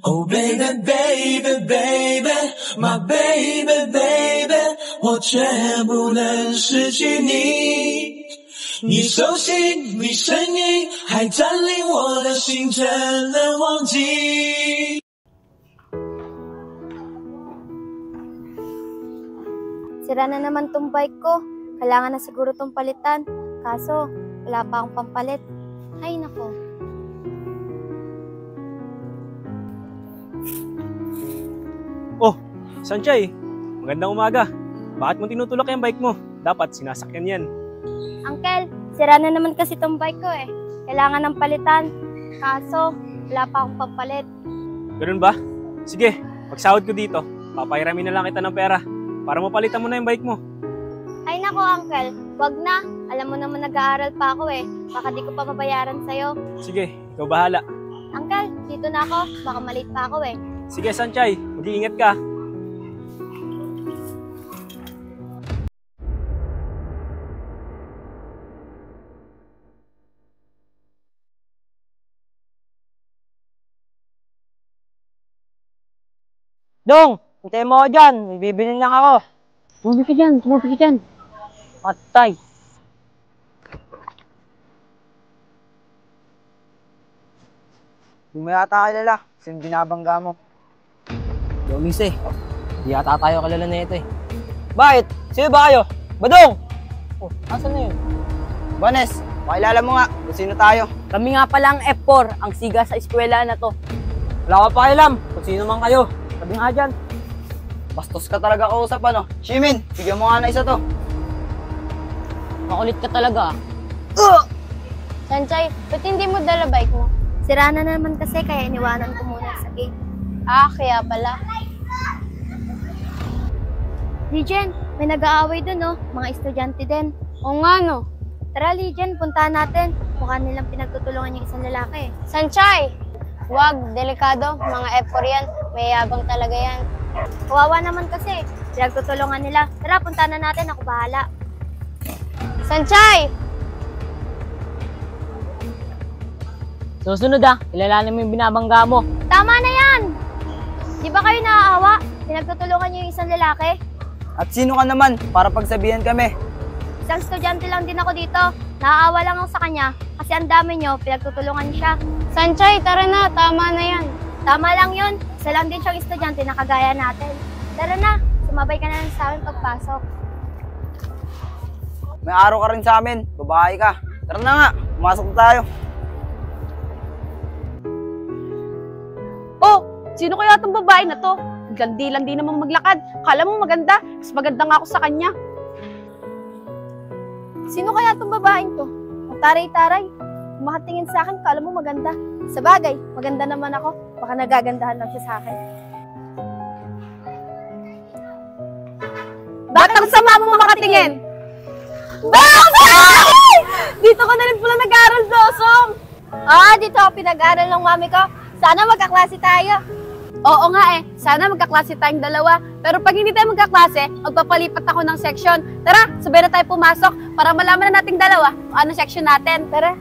Oh baby baby baby my baby baby 我却不能失去你，你熟悉你声音还占领我的心，怎能忘记。Sira na naman tong bike ko. Kailangan na siguro tong palitan. Kaso, wala pa akong pampalit. Ay, nako. Oh, Sanchay, magandang umaga. Bakit mo tinutulak yung bike mo? Dapat sinasakyan yan. Uncle, sira na naman kasi tong bike ko eh. Kailangan ng palitan. Kaso, wala pa akong pampalit. Ganun ba? Sige, pagsahod ko dito, papahiramin na lang kita ng pera para mapalitan mo na yung bike mo. Ay nako, Uncle. Wag na. Alam mo naman nag-aaral pa ako eh. Baka di ko pa mabayaran sa'yo. Sige, ikaw bahala. Uncle, dito na ako. Baka malate pa ako eh. Sige, Sanchay, mag-iingat ka. Dong, hintayin mo ako dyan. May bibilin lang ako. Tumubig ka dyan. Patay. Hindi mo yata kilala. Sino binabangga mo? Yomis eh. Di yata tayo kilala na ito eh. Bakit? Sino ba kayo? Badong! Oh, asan na yun? Vanes, pakilala mo nga kung sino tayo. Kami nga pala ang F4, ang siga sa eskwela na to. Wala ka pa alam kung sino man kayo. Sabi nga dyan. Bastos ka talaga kausap ano. Shimin, bigyan mo nga na isa to. Makulit ka talaga. Sanchay, ba't hindi mo dala bike mo? Sira na naman kasi kaya iniwanan ko muna sa gate. Ah, kaya pala. Lijen, may nag-aaway dun oh. Mga estudyante din. Oo nga no. Tara Lijen, puntahan natin. Mukha nilang pinagtutulungan yung isang lalaki. Sanchay! Wag, delikado. Mga F4 yan. May yabang talaga yan. Kawawa naman kasi. Pinagtutulungan nila. Tara, puntahan na natin. Ako bahala. Sanchay! Susunod kilalanin mo yung binabangga mo. Tama na yan! Di ba kayo naaawa? Pinagtutulungan niyo yung isang lalaki? At sino ka naman para pagsabihan kami? Isang estudyante lang din ako dito. Naaawa lang ako sa kanya kasi ang dami niyo, pinagtutulungan siya. Sanchay, tara na. Tama na yan. Tama lang yun. Isa lang din siyang estudyante na kagaya natin. Tara na. Sumabay ka na lang sa amin pagpasok. May araw ka rin sa amin. Babae ka. Tara na nga. Pumasok na tayo. Oh, sino kaya itong babae na to? Landi-landi namang maglakad. Kala mo maganda. Mas maganda nga ako sa kanya. Sino kaya itong babaeng to? Ang taray-taray. Makatingin sa akin, kala mo maganda. Sa bagay, maganda naman ako. Baka nagagandahan lang siya sa akin. Batang sama mo makatingin! Bakit? Dito ka na rin pala nag-aaral, Blossom! Dito ako pinag-aaral ng mami ko. Sana magkaklase tayo. Oo nga sana magkaklase tayong dalawa. Pero pag hindi tayo magkaklase, magpapalipat ako ng section. Tara, sabay na tayo pumasok para malaman na nating dalawa kung anong section natin. Tara.